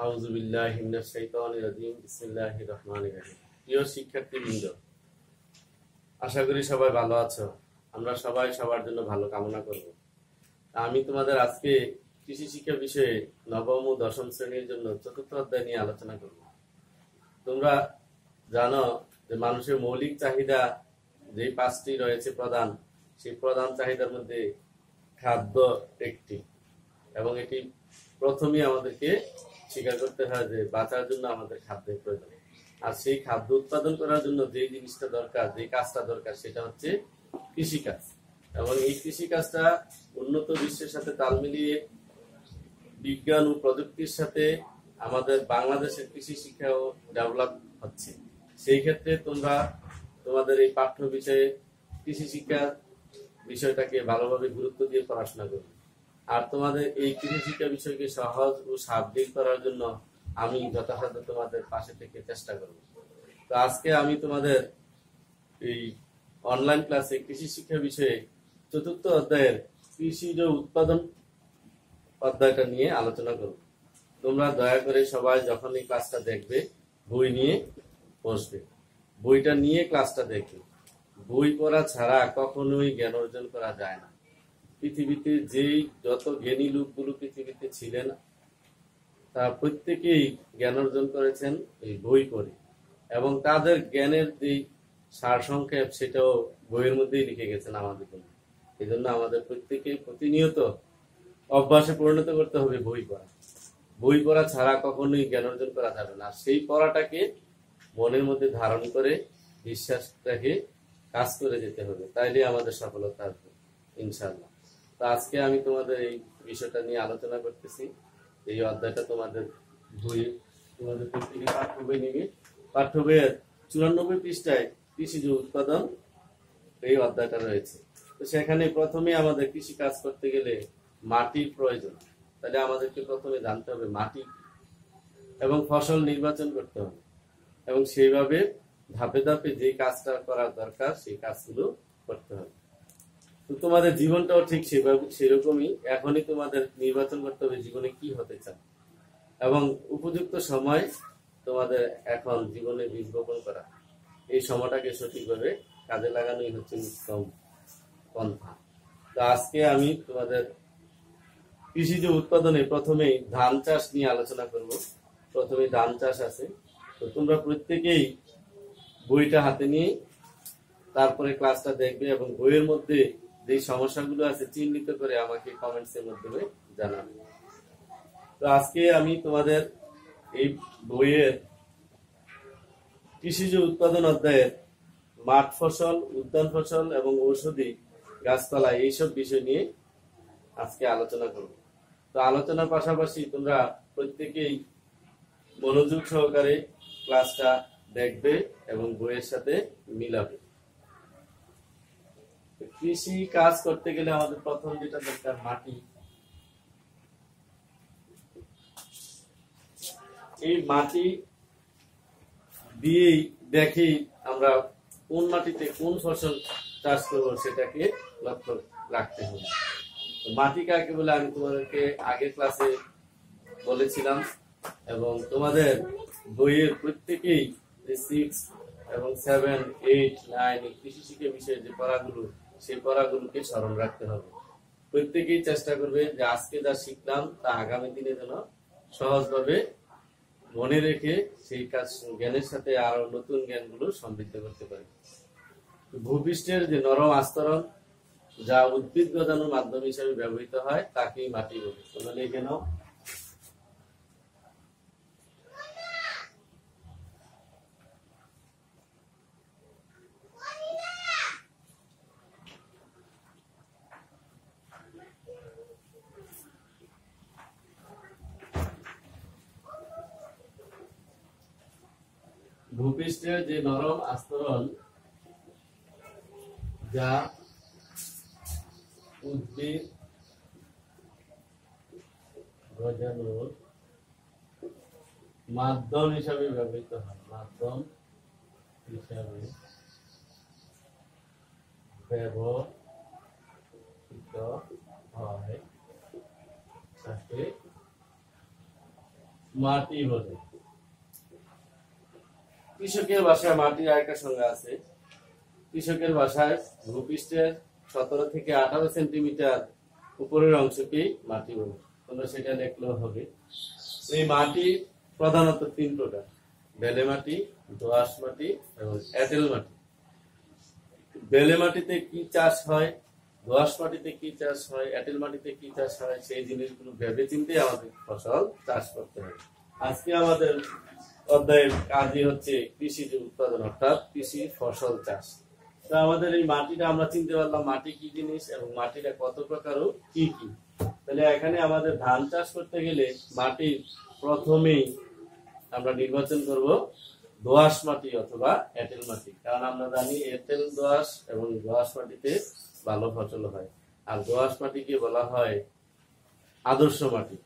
আউযু বিল্লাহি মিনাশ শাইতানির রাজিম বিসমিল্লাহির রহমানির রহিম। প্রিয় শিক্ষার্থীবৃন্দ, আশা করি সবাই ভালো আছো। আমরা সবাই সবার জন্য ভালো কামনা করব। আমি তোমাদের আজকে কৃষি শিক্ষা বিষয়ে নবম ও দশম শ্রেণীর জন্য চতুর্থ অধ্যায় নিয়ে আলোচনা করব। তোমরা জানো যে মানুষের মৌলিক চাহিদা যে পাঁচটি রয়েছে প্রধান, সেই প্রধান চাহিদার মধ্যে খাদ্য একটি, এবং এটি প্রথমেই আমাদেরকে স্বীকার করতে হয় যে বাঁচার জন্য আমাদের খাদ্যের প্রয়োজন। আর সেই খাদ্য উৎপাদন করার জন্য যে জিনিসটা দরকার, যে কাজটা দরকার, সেটা হচ্ছে কৃষিকাজ। এবং এই কৃষিকাজটা উন্নত বিশ্বের সাথে তাল মিলিয়ে বিজ্ঞান ও প্রযুক্তির সাথে আমাদের বাংলাদেশের কৃষি শিক্ষাও ডেভেলপ হচ্ছে। সেই ক্ষেত্রে তোমরা তোমাদের এই পাঠ্য বিষয়ে কৃষি শিক্ষা বিষয়টাকে ভালোভাবে গুরুত্ব দিয়ে পড়াশোনা করবে। আর তোমাদের এই কৃষি শিক্ষা বিষয়কে সহজ ও শাব্দিক করার জন্য আমি যথাসাধ্য তোমাদের পাশে থেকে চেষ্টা করব। তো আজকে আমি তোমাদের এই অনলাইন ক্লাসে কৃষি শিক্ষা বিষয়ে চতুর্থ অধ্যায়ের কৃষিজ উৎপাদন অধ্যায়টা নিয়ে আলোচনা করব। তোমরা দয়া করে সবাই যখন এই ক্লাসটা দেখবে বই নিয়ে বসবে, বইটা নিয়ে ক্লাসটা দেখবে। বই পড়া ছাড়া কখনোই জ্ঞান অর্জন করা যায় না। পৃথিবীতে যেই যত জ্ঞানী লোকগুলো পৃথিবীতে ছিলেন, তারা প্রত্যেকেই জ্ঞান অর্জন করেছেন এই বই পড়ে, এবং তাদের জ্ঞানের যে সারসংক্ষেপ সেটাও বইয়ের মধ্যেই লিখে গেছেন আমাদের জন্য। এই জন্য আমাদের প্রত্যেকেই প্রতিনিয়ত অভ্যাসে পরিণত করতে হবে বই পড়া। বই পড়া ছাড়া কখনোই জ্ঞান অর্জন করা যাবে না। সেই পড়াটাকে মনের মধ্যে ধারণ করে বিশ্বাসটাকে কাজ করে যেতে হবে, তাইলে আমাদের সফলতা আসবে ইনশাআল্লাহ। তো আজকে আমি তোমাদের এই বিষয়টা নিয়ে আলোচনা করতেছি। এই অধ্যায়টা তোমাদের বই, তোমাদের প্রত্যেকে পাঠ্য বই নিবে। পাঠ্য বইয়ের 94 পৃষ্ঠায় কৃষিজ উৎপাদন এই অধ্যায়টা রয়েছে। তো সেখানে প্রথমে আমাদের কৃষি কাজ করতে গেলে মাটির প্রয়োজন। তাহলে আমাদেরকে প্রথমে জানতে হবে মাটি এবং ফসল নির্বাচন করতে হবে, এবং সেইভাবে ধাপে ধাপে যে কাজটা করার দরকার সেই কাজগুলো করতে হবে। তো তোমাদের জীবনটাও ঠিক সেরকমই। এখনই তোমাদের নির্বাচন করতে হবে জীবনে কি হতে চান, এবং উপযুক্ত সময় তোমাদের এখন জীবনে বীজ বপন করা। এই সময়টাকে সঠিকভাবে কাজে লাগানোই হচ্ছে উত্তম পন্থা। তো আজকে আমি তোমাদের কৃষিজ উৎপাদনে প্রথমেই ধান চাষ নিয়ে আলোচনা করব। প্রথমে ধান চাষ আছে। তো তোমরা প্রত্যেকেই বইটা হাতে নিয়ে তারপরে ক্লাসটা দেখবে, এবং বইয়ের মধ্যে যে সমস্যাগুলো আছে চিহ্নিত করে আমাকে কমেন্টস এর মাধ্যমে জানাবে। তো আজকে আমি তোমাদের এই বইয়ের কৃষিজ উৎপাদন অধ্যায়ের মাঠ ফসল, উদ্যান ফসল এবং ঔষধি গাছপালা এইসব বিষয় নিয়ে আজকে আলোচনা করব। তো আলোচনার পাশাপাশি তোমরা প্রত্যেকেই মনোযোগ সহকারে ক্লাসটা দেখবে এবং বইয়ের সাথে মিলাবে। কৃষি কাজ করতে গেলে আমাদের প্রথম যেটা দরকার মাটি। এই মাটি দিয়েই দেখি আমরা কোন মাটিতে কোন ফসল চাষ করব সেটাকে লক্ষ্য রাখতে হবে। মাটি কাকে বলে আমি তোমাদেরকে আগের ক্লাসে বলেছিলাম, এবং তোমাদের বইয়ের প্রত্যেকেই যে 6 এবং 7, 8, 9 কৃষি শিক্ষা বিষয়ে যে পড়াগুলো, সেই পড়াগুলোকে স্মরণ রাখতে হবে। প্রত্যেকেই চেষ্টা করবে যে আজকে যা শিখলাম তা আগামী দিনে যেন সহজভাবে মনে রেখে সেই কাজ জ্ঞানের সাথে আরো নতুন জ্ঞানগুলো সমৃদ্ধ করতে পারে। ভূপৃষ্ঠের যে নরম আস্তরণ যা উদ্ভিদ গজানোর মাধ্যম হিসেবে ব্যবহৃত হয় তাকেই মাটি বলে। তোমরা লিখে নাও। ভূপৃষ্ঠের যে নরম আস্তরণ যা উদ্ভিদ গজানোর মাধ্যম হিসাবে ব্যবহৃত হয়, মাধ্যম হিসাবে ব্যবহৃত হয় তাকে মাটি বলে। কৃষকের ভাষায় মাটির আরেকটা সংজ্ঞা আছে। কৃষকের ভাষায় ভূপৃষ্ঠের 17 থেকে 18 সেন্টিমিটার উপরের অংশকেই মাটি বলে। তোমরা সেটা দেখলেও হবে। এই মাটি প্রধানত 3 প্রকার: বেলে মাটি, দোআঁশ মাটি এবং এঁটেল মাটি। বেলে মাটিতে কি চাষ হয়, দোআঁশ মাটিতে কি চাষ হয়, এঁটেল মাটিতে কি চাষ হয়, সেই জিনিসগুলো ভেবে চিন্তে আমাদের ফসল চাষ করতে হয়। আজকে আমাদের অধ্যায়ের কাজই হচ্ছে কৃষিজ উৎপাদন, অর্থাৎ কৃষি ফসল চাষ। তো আমাদের এই মাটিটা আমরা চিনতে পারলাম মাটি কি জিনিস এবং মাটিটা কত প্রকার ও কি কি। তাহলে এখানে আমাদের ধান চাষ করতে গেলে মাটির প্রথমেই আমরা নির্বাচন করব দোআঁশ মাটি অথবা এঁটেল মাটি। কারণ আমরা জানি এঁটেল, দোআঁশ এবং দোআঁশ মাটিতে ভালো ফসল হয়। আর দোআঁশ মাটিকে বলা হয় আদর্শ মাটি।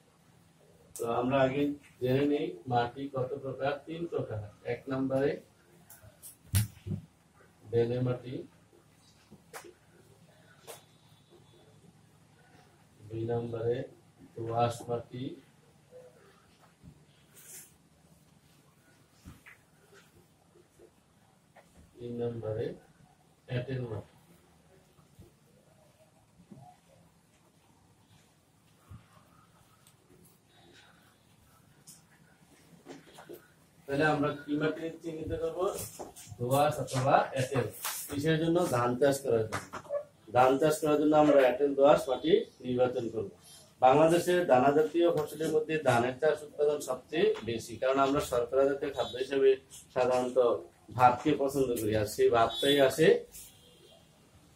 তো আমরা আগে জেনে নেই মাটি কত প্রকার। 3 প্রকার। 1 নম্বরে বেলে মাটি, 2 নম্বরে দোআঁশ মাটি, 3 নম্বরে এঁটেল মাটি। তাহলে আমরা কি মাটি চিহ্নিত করব? দোআঁশ অথবা এঁটেল। কিসের জন্য? ধান চাষ করার জন্য। ধান চাষ করার জন্য আমরা এঁটেল, দোআঁশ মাটি নির্বাচন করব। বাংলাদেশের দানা জাতীয় ফসলের মধ্যে ধানের চাষ উৎপাদন সবচেয়ে বেশি, কারণ আমরা শর্করা জাতীয় খাদ্য হিসেবে সাধারণত ভাতকে পছন্দ করি। আর সেই ভাতটাই আসে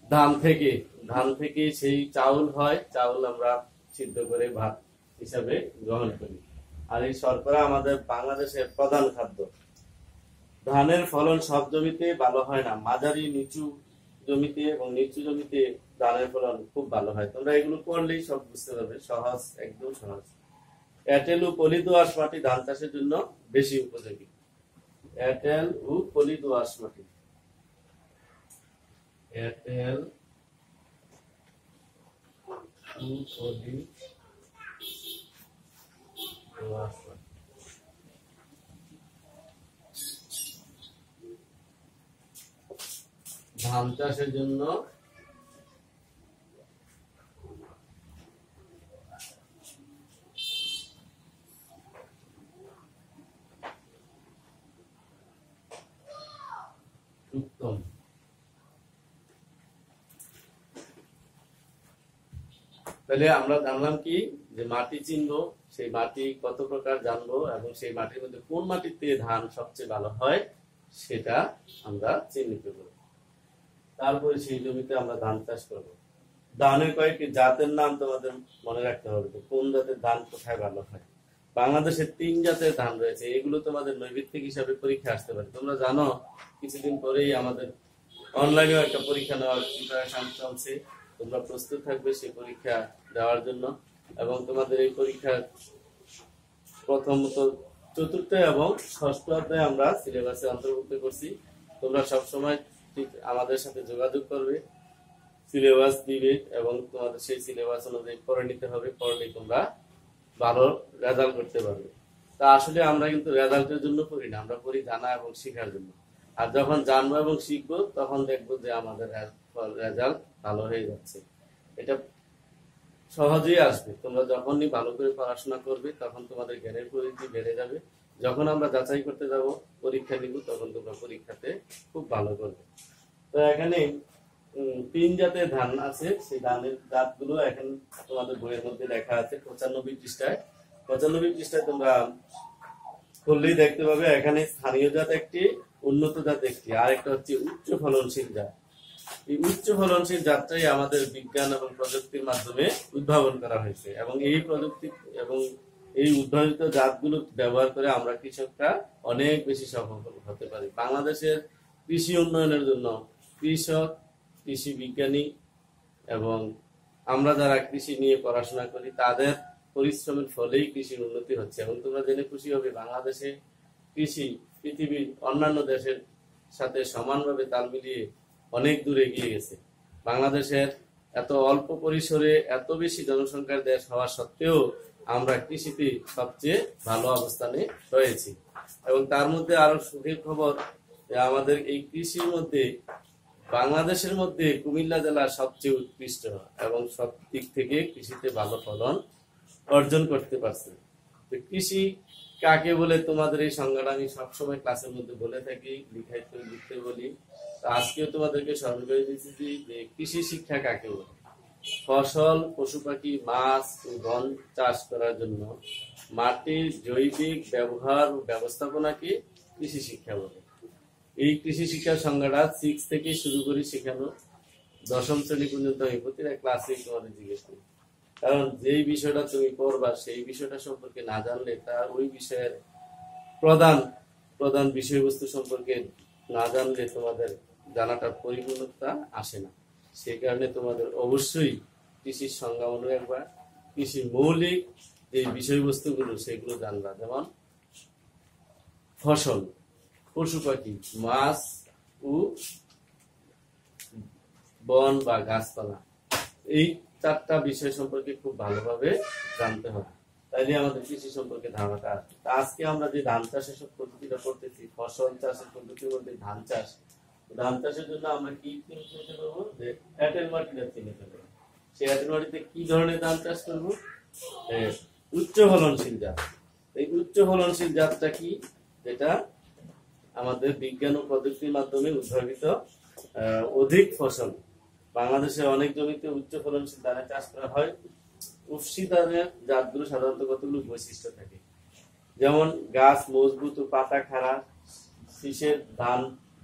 ধান থেকে। ধান থেকে সেই চাউল হয়, চাউল আমরা সিদ্ধ করে ভাত হিসাবে গ্রহণ করি। আর এই শর্করা আমাদের বাংলাদেশের প্রধান খাদ্য। ধানের ফলন সব জমিতে ভালো হয় না, মাঝারি নিচু জমিতে এবং নিচু জমিতে ধানের ফলন খুব ভালো হয়। তোমরা এগুলো করলেই সব বুঝতে পারবে, সহজ, একদম সহজ। এঁটেল ও পলি দোআঁশ মাটি ধান চাষের জন্য বেশি উপযোগী। এঁটেল ও পলি দোআঁশ মাটি। এঁটেল ও পলি দোআঁশ মাটি। ধান চাষের জন্য উত্তম। তাহলে আমরা জানলাম কি, যে মাটি চিনবো, সেই মাটি কত প্রকার জানবো এবং সেই মাটির মধ্যে কোন মাটিতে ধান সবচেয়ে ভালো হয় সেটা আমরা চিহ্নিত করব। তারপরে সেই জমিতে আমরা ধান চাষ করবো। ধানের কয়েকটি জাতের নাম তোমাদের মনে রাখতে হবে। তো কোন জাতের ধান কোথায় ভালো হয়? বাংলাদেশে 3 জাতের ধান রয়েছে। এগুলো তোমাদের নৈর্ভিত্তিক হিসাবে পরীক্ষা আসতে পারে। তোমরা জানো কিছুদিন পরেই আমাদের অনলাইনেও একটা পরীক্ষা নেওয়ার প্রিপারেশন চলছে। তোমরা প্রস্তুত থাকবে সেই পরীক্ষা দেওয়ার জন্য। এবং তোমাদের এই পরীক্ষা প্রথমত 4র্থ এবং 6ষ্ঠ অধ্যায়ে আমরা সিলেবাসে অন্তর্ভুক্ত করছি। তোমরা সবসময় ঠিক আমাদের সাথে যোগাযোগ করবে, সিলেবাস দিবে এবং তোমাদের সেই সিলেবাস অনুযায়ী পড়ে নিতে হবে। পড়লে তোমরা ভালো রেজাল্ট করতে পারবে। তা আসলে আমরা কিন্তু রেজাল্টের জন্য পড়ি না, আমরা পড়ি জানা এবং শেখার জন্য। আর যখন জানবো এবং শিখবো তখন দেখবো যে আমাদের রেজাল্ট ভালো হয়ে যাচ্ছে। এটা সহজেই আসবে। তোমরা যখনই ভালো করে পড়াশোনা করবে তখন তোমাদের জ্ঞানের পরিধি বেড়ে যাবে। যখন আমরা যাচাই করতে যাব, পরীক্ষা দিব, তখন তোমরা পরীক্ষাতে খুব ভালো করবে। তো এখানে 3 জাতের ধান আছে। সেই ধানের জাতগুলো এখন তোমাদের বইয়ের মধ্যে লেখা আছে 95 পৃষ্ঠায়। 95 পৃষ্ঠায় তোমরা খুললেই দেখতে পাবে এখানে স্থানীয় জাত একটি, উন্নত জাত একটি, আর একটা হচ্ছে উচ্চ ফলনশীল জাত। এই উচ্চ ফলনশীল জাতটাই আমাদের বিজ্ঞান এবং প্রযুক্তির মাধ্যমে উদ্ভাবন করা হয়েছে এবং এই প্রযুক্তি এবং এই উদ্ভাবিত জাতগুলো ব্যবহার করে আমরা কৃষকরা অনেক বেশি সফল হতে পারি। বাংলাদেশের কৃষি উন্নয়নের জন্য কৃষক, কৃষি বিজ্ঞানী এবং আমরা যারা কৃষি নিয়ে পড়াশোনা করি তাদের পরিশ্রমের ফলেই কৃষির উন্নতি হচ্ছে। এবং তোমরা জেনে খুশি হবে বাংলাদেশে কৃষি পৃথিবীর অন্যান্য দেশের সাথে সমানভাবে তাল মিলিয়ে অনেক দূরে এগিয়ে গেছে। বাংলাদেশের এত অল্প পরিসরে এত বেশি জনসংখ্যার দেশ হওয়া সত্ত্বেও আমরা কৃষিতে সবচেয়ে ভালো অবস্থানে রয়েছি। এবং তার মধ্যে আরো সুখের খবর যে আমাদের এই কৃষির মধ্যে বাংলাদেশের মধ্যে কুমিল্লা জেলা সবচেয়ে উৎকৃষ্ট এবং সব দিক থেকে কৃষিতে ভালো ফলন অর্জন করতে পারছে। তো কৃষি কাকে বলে তোমাদের এই সংজ্ঞাটা আমি সবসময় ক্লাসের মধ্যে বলে থাকি, লিখতে বলি। তো আজকেও তোমাদেরকে স্মরণ করে দিচ্ছি যে কৃষি শিক্ষা কাকে বলে। ফসল, পশু পাখি, মাছ ও বন চাষ করার জন্য মাটির জৈবিক ব্যবহার ও ব্যবস্থাপনাকে কৃষি শিক্ষা বলে। এই কৃষি শিক্ষার সংজ্ঞাটা 6 থেকে শুরু করে শেখানো 10ম শ্রেণী পর্যন্ত আমি প্রতিটা ক্লাসে তোমাদের জিজ্ঞেস করি। কারণ যেই বিষয়টা তুমি পড়বা সেই বিষয়টা সম্পর্কে না জানলে তার ওই বিষয়ের প্রধান বিষয়বস্তু সম্পর্কে না জানলে তোমাদের জানাটার পরিপূর্ণতা আসে না। সেই কারণে তোমাদের অবশ্যই কৃষির সংজ্ঞা মনে রাখবা, কৃষির মৌলিক যে বিষয়বস্তুগুলো সেগুলো জানবা, যেমন ফসল, পশু পাখি, মাছ ও বন বা গাছপালা, এই 4টা বিষয় সম্পর্কে খুব ভালোভাবে জানতে হবে, তাইলে আমাদের কৃষি সম্পর্কে ধারণাটা আসবে। আজকে আমরা যে ধান চাষের সব পদ্ধতিটা করতেছি, ফসল চাষের পদ্ধতির মধ্যে ধান চাষের জন্য আমরা কি চিন্তা করবো যে এঁটেল মাটিটা চিহ্নিত করবো। সেই এঁটেল মাটিতে কি ধরনের ধান চাষ করবো? উচ্চ ফলনশীল জাত। এই উচ্চ ফলনশীল জাতটা কি? যেটা আমাদের বিজ্ঞান ও প্রযুক্তির মাধ্যমে উদ্ভাবিত অধিক ফসল। বাংলাদেশে অনেক জমিতে উচ্চ ফলনশীল ধানের চাষ করা হয়। উফশী ধানের জাতগুলো সাধারণত কতগুলো বৈশিষ্ট্য থাকে, যেমন গাছ মজবুত ও পাতা খাড়া, শীষের ধান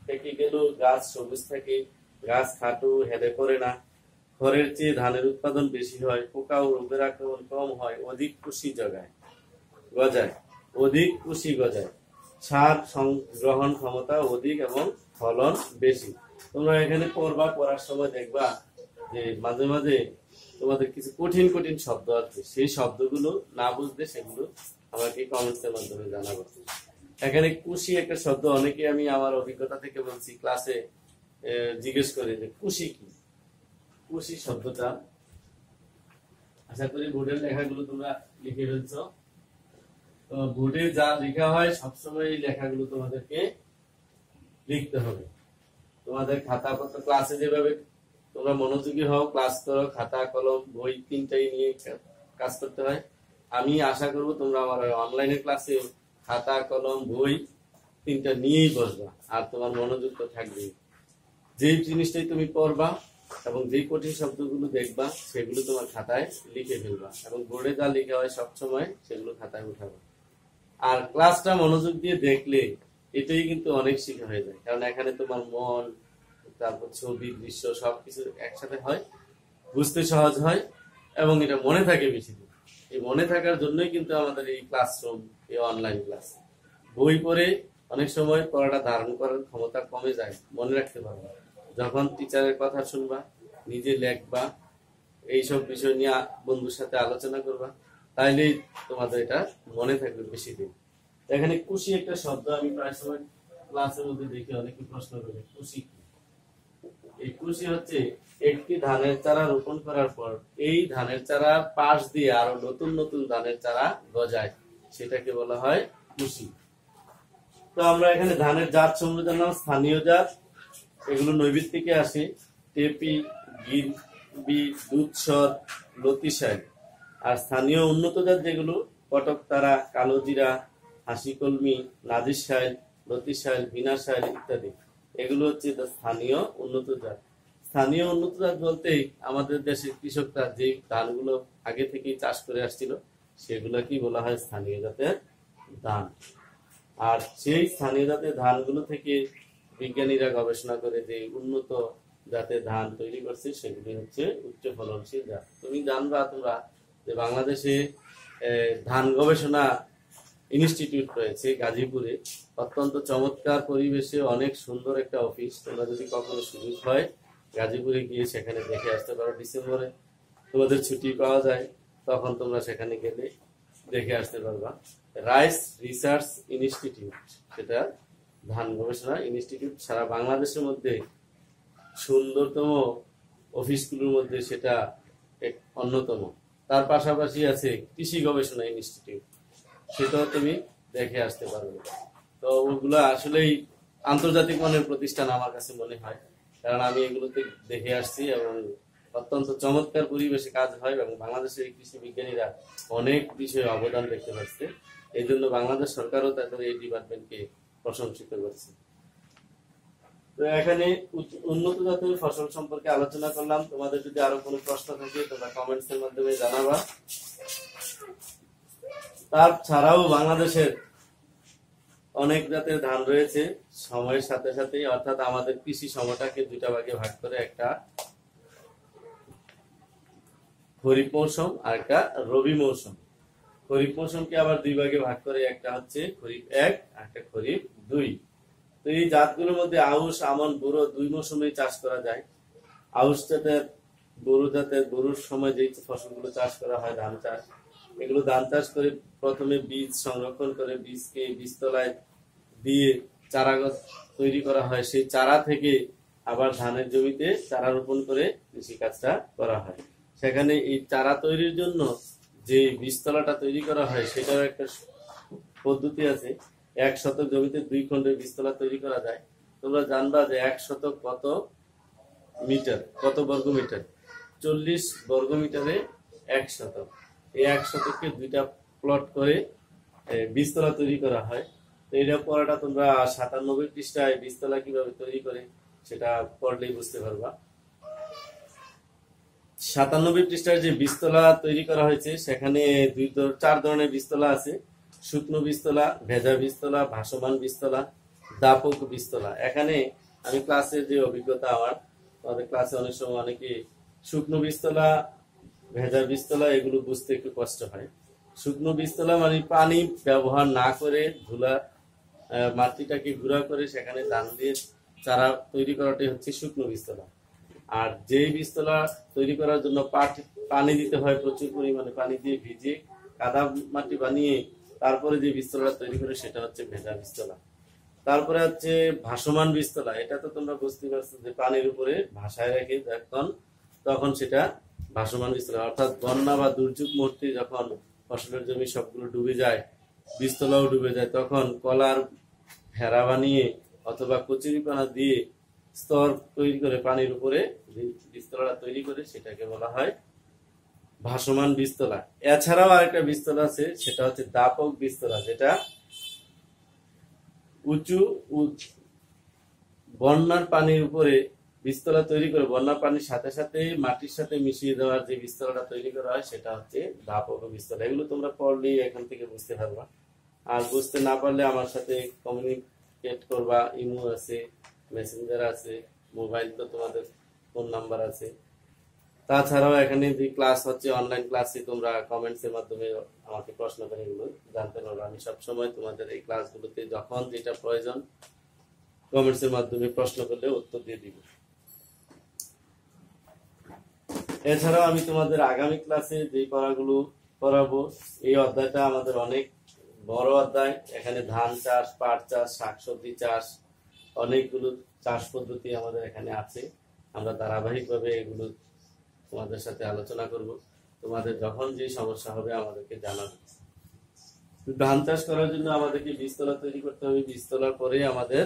পেকে গেলেও গাছ সবুজ থাকে, গাছ খাটো হেলে পড়ে না, খড়ের চেয়ে ধানের উৎপাদন বেশি হয়, পোকা ও রোগের আক্রমণ কম হয়, অধিক কুশি গজায়, সার সংগ্রহণ ক্ষমতা অধিক এবং ফলন বেশি। তোমরা এখানে পড়ার সময় দেখবা যে মাঝে মাঝে তোমাদের কিছু কঠিন শব্দ আছে, সেই শব্দগুলো না বুঝলে সেগুলো আমাকে কমেন্টসের মাধ্যমে জানাবো। এখানে কুশি একটা শব্দ, অনেকে আমি আমার অভিজ্ঞতা থেকে বলছি, ক্লাসে জিজ্ঞেস করে যে কুশি কি। কুশি শব্দটা আশা করি বোর্ডের লেখাগুলো তোমরা লিখে ফেলছো। তো বোর্ডে যা লেখা হয় সবসময় এই লেখাগুলো তোমাদেরকে লিখতে হবে। তোমাদের খাতা পত্র ক্লাসে যেভাবে তোমরা মনোযোগী হও, ক্লাস করো, খাতা কলম বই 3টাই নিয়ে কাজ করতে হয়। আমি আশা করব তোমরা আমার অনলাইনে ক্লাসে খাতা কলম বই 3টা নিয়েই বসবা, আর তোমার মনোযোগ তো থাকবেই। যেই জিনিসটাই তুমি পড়বা এবং যেই কঠিন শব্দগুলো দেখবা সেগুলো তোমার খাতায় লিখে ফেলবা, এবং বোর্ডে যা লেখা হয় সবসময় সেগুলো খাতায় উঠাবা। আর ক্লাসটা মনোযোগ দিয়ে দেখলে এটাই কিন্তু অনেক শেখা হয়ে যায়, কারণ এখানে তোমার মন, তারপর ছবি, দৃশ্য সবকিছু একসাথে হয়, বুঝতে সহজ হয় এবং এটা মনে থাকে বেশি দিন। এই মনে থাকার জন্যই কিন্তু আমাদের এই ক্লাসরুম, এই অনলাইন ক্লাস। বই পড়ে অনেক সময় পড়াটা ধারণ করার ক্ষমতা কমে যায়, মনে রাখতে পারবা। যখন টিচারের কথা শুনবা, নিজে লেখবা, এইসব বিষয় নিয়ে বন্ধুর সাথে আলোচনা করবা, তাইলেই তোমাদের এটা মনে থাকবে বেশি দিন। এখানে কুশি একটা শব্দ আমি প্রায় সময় ক্লাসের মধ্যে দেখি অনেকে প্রশ্ন করে, কুশি কি? এই কুশি হচ্ছে একটি ধানের চারা রোপণ করার পর এই ধানের চারার পাশ দিয়ে আরো নতুন ধানের চারা গজায়, সেটাকে বলা হয় কুশি। তো আমরা এখানে ধানের জাত সমূহ জানলাম। স্থানীয় জাত, এগুলো নৈবিত থেকে আসে, টেপি, গিরবি, দুধসর, লতিশাইল। আর স্থানীয় উন্নত জাত যেগুলো কটকতারা, কালোজিরা, হাসিকলমি, নাজিরশাইল, লতিশাইল, বিনাশাইল ইত্যাদি, এগুলো হচ্ছে স্থানীয় উন্নত জাত। স্থানীয় উন্নত জাত বলতেই আমাদের দেশের কৃষকরা যে ধানগুলো আগে থেকেই চাষ করে আসছিল সেগুলোকেই বলা হয় স্থানীয় জাতের ধান। আর সেই স্থানীয় জাতের ধানগুলো থেকে বিজ্ঞানীরা গবেষণা করে যে উন্নত জাতের ধান তৈরি করছে সেগুলি হচ্ছে উচ্চ ফলনশীল জাত। তুমি জানবা তোমরা যে বাংলাদেশে ধান গবেষণা ইনস্টিটিউট রয়েছে গাজীপুরে, অত্যন্ত চমৎকার পরিবেশে, অনেক সুন্দর একটা অফিস। তোমরা যদি কখনো সুযোগ হয় গাজীপুরে গিয়ে সেখানে দেখে আসতে পারো, ডিসেম্বরে তোমাদের ছুটি পাওয়া যায়, তখন তোমরা সেখানে গেলে দেখে আসতে পারবা। রাইস রিসার্চ ইনস্টিটিউট, সেটা ধান গবেষণা ইনস্টিটিউট, সারা বাংলাদেশের মধ্যে সুন্দরতম অফিসগুলোর মধ্যে সেটা এক অন্যতম। তার পাশাপাশি আছে কৃষি গবেষণা ইনস্টিটিউট, সেটাও তুমি দেখে আসতে পারবে। তো ওগুলো আসলেই আন্তর্জাতিক মানের প্রতিষ্ঠান আমার কাছে মনে হয়, কারণ আমি এগুলোতে দেখে আসছি এবং অত্যন্ত চমৎকার পরিবেশে কাজ হয় এবং বাংলাদেশের কৃষি বিজ্ঞানীরা অনেক বিষয়ে অবদান রেখে পারছে। এই জন্য বাংলাদেশ সরকারও তাদের এই ডিপার্টমেন্টকে প্রশংসিত করছে। তো এখানে উন্নত জাতের ফসল সম্পর্কে আলোচনা করলাম। তোমাদের যদি আরো কোনো প্রশ্ন থাকে তোমরা কমেন্টস এর মাধ্যমে জানাবা। তার ছাড়াও বাংলাদেশের অনেক জাতের ধান রয়েছে। সময়ের সাথে সাথে অর্থাৎ আমাদের কৃষি সময়টাকে দুইটা ভাগে ভাগ করে, একটা খরিফ মৌসুম আর একটা রবি মৌসুম। খরিফ মৌসুমকে আবার দুই ভাগে ভাগ করে, একটা হচ্ছে খরিফ 1 আর একটা খরিফ 2। তো এই জাতগুলোর মধ্যে আউশ, আমন, বোরো দুই মৌসুমেই চাষ করা যায়। আউশ জাতের, বোরো জাতের, বোরোর সময় যে ফসলগুলো চাষ করা হয় ধান চাষ, এগুলো ধান চাষ করে প্রথমে বীজ সংরক্ষণ করে বীজকে বীজতলায় দিয়ে চারা গাছ তৈরি করা হয়। সেই চারা থেকে আবার ধানের জমিতে চারা রোপণ করে কৃষি কাজটা করা হয়। সেখানে এই চারা তৈরির জন্য যে বীজতলাটা তৈরি করা হয় সেটার একটা পদ্ধতি আছে। 1 শতক জমিতে 2 খণ্ডের বীজতলা তৈরি করা যায়। তোমরা জানবা যে 1 শতক কত মিটার, কত বর্গ মিটার? 40 বর্গ মিটারে 1 শতক। এই 1 শতককে 2টা প্লট করে বীজতলা তৈরি করা হয়। তো এটা পড়াটা তোমরা 97 পৃষ্ঠায় বীজতলা কিভাবে তৈরি করে সেটা পড়লেই বুঝতে পারবা। 97 পৃষ্ঠায় যে বীজতলা তৈরি করা হয়েছে সেখানে 4 ধরনের বীজতলা আছে। শুকনো বীজতলা, ভেজা বীজতলা, ভাসমান বীজতলা, দাপক বীজতলা। এখানে আমি ক্লাসে যে অভিজ্ঞতা আমার, আমাদের ক্লাসে অনেক সময় অনেকে শুকনো বীজতলা, ভেজা বীজতলা এগুলো বুঝতে একটু কষ্ট হয়। শুকনো বীজতলা মানে পানি ব্যবহার না করে ধুলা মাটিটাকে গুঁড়া করে সেখানে ধান দিয়ে চারা তৈরি করাটাই হচ্ছে শুকনো বীজতলা। আর যেই বীজতলা তৈরি করার জন্য পানি দিতে হয়, প্রচুর পরিমাণে পানি দিয়ে ভিজে কাদা মাটি বানিয়ে তারপরে যে বীজতলা তৈরি করে সেটা হচ্ছে ভেজা বীজতলা। তারপরে হচ্ছে ভাসমান বীজতলা। এটা তো তোমরা বুঝতে পারছো যে পানির উপরে ভাসায় রেখে তখন সেটা ভাসমান বীজতলা। অর্থাৎ বন্যা বা দুর্যোগ মুহূর্তে যখন ফসলের জমি সবগুলো ডুবে যায়, বীজতলাও ডুবে যায়, তখন কলার ভেড়া বানিয়ে অথবা কচুরিপানা দিয়ে স্তর তৈরি করে পানির উপরে বীজতলা তৈরি করে সেটাকে বলা হয় ভাসমান বীজতলা। এছাড়াও আরেকটা বীজতলা আছে, সেটা হচ্ছে দাপক বীজতলা, যেটা উঁচু বন্যার পানির উপরে বীজতলা তৈরি করে বন্যার পানির সাথে সাথে মাটির সাথে মিশিয়ে দেওয়ার যে বীজতলাটা তৈরি করা হয় সেটা হচ্ছে দাপক বীজতলা। এগুলো তোমরা পড়লেই এখান থেকে বুঝতে পারবা। আর বুঝতে না পারলে আমার সাথে কমিউনিকেট করবা। ইমো আছে, মেসেঞ্জার আছে, মোবাইল তো তোমাদের ফোন নাম্বার আছে। তাছাড়াও এখানে যে ক্লাস হচ্ছে অনলাইন ক্লাসে তোমরা কমেন্টস এর মাধ্যমে আমাকে প্রশ্ন করে এগুলো জানতে পারবে। আমি সবসময় তোমাদের এই ক্লাসগুলোতে যখন যেটা প্রয়োজন কমেন্টস এর মাধ্যমে প্রশ্ন করলে উত্তর দিয়ে দিব। এছাড়াও আমি তোমাদের আগামী ক্লাসে যে পড়াগুলো পড়াবো, এই অধ্যায়টা আমাদের অনেক বড় অধ্যায়। এখানে ধান চাষ, পাট চাষ, শাকসবজি চাষ, অনেকগুলো চাষ পদ্ধতি আমাদের এখানে আছে। আমরা ধারাবাহিকভাবে এগুলো তোমাদের সাথে আলোচনা করব। তোমাদের যখন যে সমস্যা হবে আমাদেরকে জানাবে। ধান চাষ করার জন্য আমাদেরকে বীজতলা তৈরি করতে হবে। বীজতলার পরে আমাদের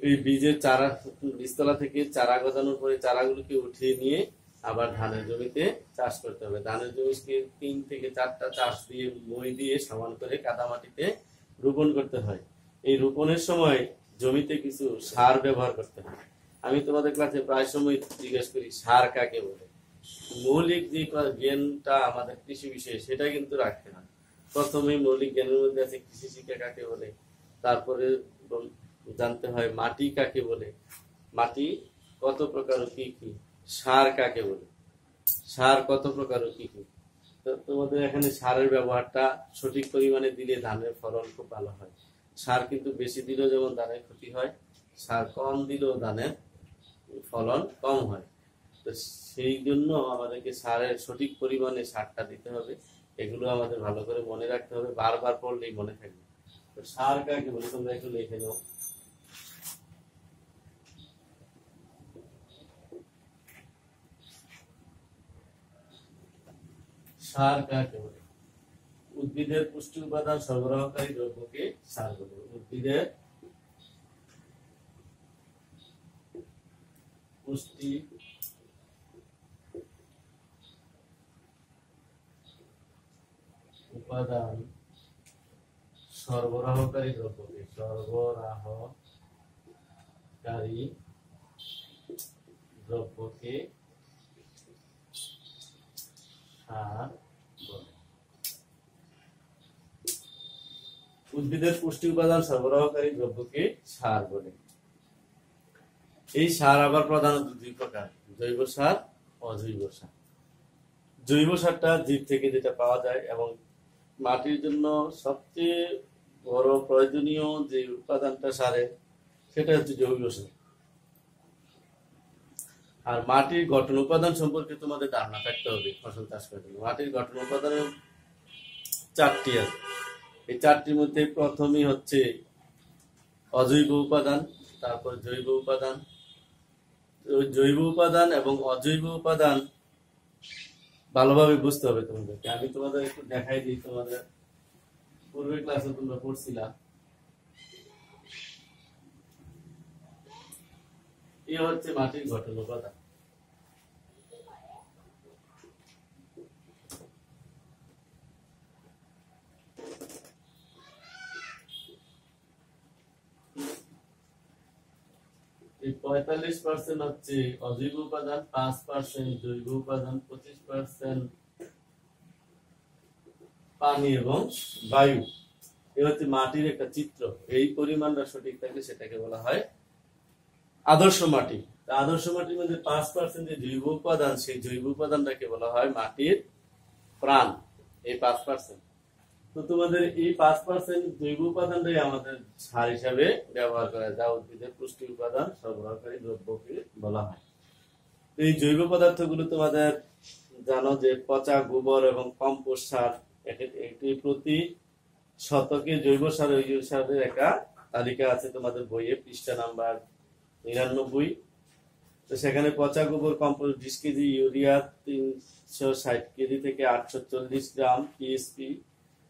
এই বীজের চারা, বীজতলা থেকে চারা গজানোর পরে চারাগুলোকে উঠিয়ে নিয়ে আবার ধানের জমিতে চাষ করতে হবে। ধানের জমিকে 3 থেকে 4টা চাষ দিয়ে মই দিয়ে সমান করে কাদা মাটিতে রোপণ করতে হয়। এই রোপণের সময় জমিতে কিছু সার ব্যবহার করতে হয়। আমি তোমাদের ক্লাসে প্রায় সময় জিজ্ঞেস করি সার কাকে বলে। মৌলিক যে জ্ঞানটা আমাদের কৃষি বিষয়ে সেটা কিন্তু রাখতে হয়। প্রথমে মৌলিক জ্ঞানের মধ্যে আছে কৃষি শিক্ষা কাকে বলে, তারপরে জানতে হয় মাটি কাকে বলে, মাটি কত প্রকার কি কি, সার কাকে বলে, সার কত প্রকার কি কি। তোমাদের এখানে সারের ব্যবহারটা সঠিক পরিমাণে দিলে ধানের ফলন খুব ভালো হয়। সার কিন্তু বেশি দিলেও যেমন ধানের ক্ষতি হয়, সার কম দিলেও ধানের ফলন কম হয়। তো সেই জন্য আমাদেরকে সারের সঠিক পরিমাণে সারটা দিতে হবে। এগুলো আমাদের ভালো করে মনে রাখতে হবে, বারবার পড়লেই মনে থাকবে। তো সার কাকে বলে তোমরা একটু লিখে নাও। সার কাকে বলে? উদ্ভিদের পুষ্টি উপাদান সরবরাহকারী দ্রব্যকে সার বলে। উদ্ভিদের পুষ্টি উপাদান সরবরাহকারী দ্রব্যকে সার বলে। উদ্ভিদের পুষ্টি উপাদান সরবরাহকারী দ্রব্যকে সার বলে। এই সার আবার প্রধানত দুই প্রকার, জৈব সার, অজৈব সার। জৈব সারটা জীব থেকে যেটা পাওয়া যায় এবং মাটির জন্য সবচেয়ে বড় প্রয়োজনীয় যে উপাদানটা সারে সেটা হচ্ছে জৈব সার। আর মাটির গঠন উপাদান সম্পর্কে তোমাদের ধারণা থাকতে হবে ফসল চাষ করার জন্য। মাটির গঠন উপাদানের 4টি আছে। এই 4টির মধ্যে প্রথমেই হচ্ছে অজৈব উপাদান, তারপর জৈব উপাদান। জৈব উপাদান এবং অজৈব উপাদান ভালোভাবে বুঝতে হবে তোমাদেরকে। আমি তোমাদের একটু দেখাই দিই, তোমাদের পূর্বের ক্লাসে তোমরা পড়ছিলা। এই হচ্ছে মাটির গঠন উপাদান। এই 45% হচ্ছে অজৈব উপাদান, 5% জৈব উপাদান, 25% পানি এবং বায়ু। এই হচ্ছে মাটির একটা চিত্র। এই পরিমাণটা সঠিক থাকলে সেটাকে বলা হয় আদর্শ মাটি। আদর্শ মাটির মধ্যে 5% যে জৈব উপাদান, সেই জৈব উপাদানটাকে বলা হয় মাটির প্রাণ। এই 5%। তো তোমাদের এই 5% জৈব উপাদানটাই আমাদের সার হিসাবে ব্যবহার করা যায়, যা উদ্ভিদের পুষ্টি উপাদান সরবরাহকারী দ্রব্যকে বলা হয়। এই জৈব পদার্থগুলো তোমাদের জানো যে পচা গোবর এবং কম্পোস্ট সার। একটি প্রতি শতকে জৈব সার সারের একটা তালিকা আছে তোমাদের বইয়ে, পৃষ্ঠা নাম্বার 99। তো সেখানে পচা গোবর কম্পোস্ট 20 কেজি, ইউরিয়া 360 কেজি থেকে 840 গ্রাম টিএসপি।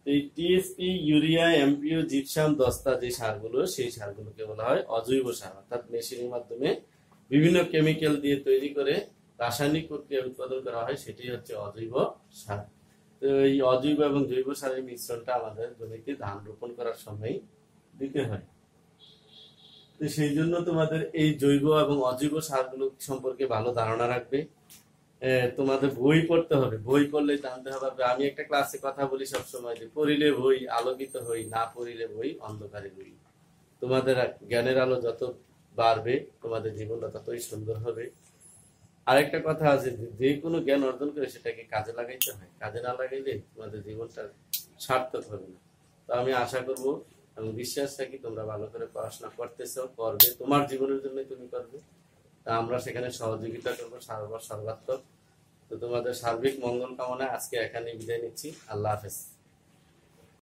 এই টিএসপি, ইউরিয়া, এমপিও, জিপসাম, দস্তা যে সারগুলো, সেই সারগুলোকে বলা হয় অজৈব সার। অর্থাৎ মেশিনের মাধ্যমে বিভিন্ন কেমিক্যাল দিয়ে তৈরি করে রাসায়নিক প্রক্রিয়া উৎপাদন করা হয়, সেটি হচ্ছে অজৈব সার। তো এই অজৈব এবং জৈব সারের মিশ্রণটা আমাদের জমিতে ধান রোপণ করার সময় দিতে হয়। তো সেই জন্য তোমাদের এই জৈব এবং অজৈব সারগুলো সম্পর্কে ভালো ধারণা রাখবে। তোমাদের বই পড়তে হবে, বই পড়লে জানতে হবে। আমি একটা ক্লাসে কথা বলি সবসময় যে পড়িলে বই আলোকিত হই, না পড়িলে বই অন্ধকারে বই। তোমাদের জ্ঞানের আলো যত বাড়বে তোমাদের জীবনটা ততই সুন্দর হবে। আরেকটা কথা আছে, যে কোনো জ্ঞান অর্জন করে সেটাকে কাজে লাগাইতে হয়। কাজে না লাগাইলে তোমাদের জীবনটা সার্থক হবে না। তো আমি আশা করব এবং বিশ্বাস রাখি তোমরা ভালো করে পড়াশোনা করতেছো, করবে, তোমার জীবনের জন্য তুমি করবে। তা আমরা সেখানে সহযোগিতা করবো সর্বাত্মক। তো তোমাদের সার্বিক মঙ্গল কামনায় আজকে এখানে বিদায় নিচ্ছি। আল্লাহ হাফেজ।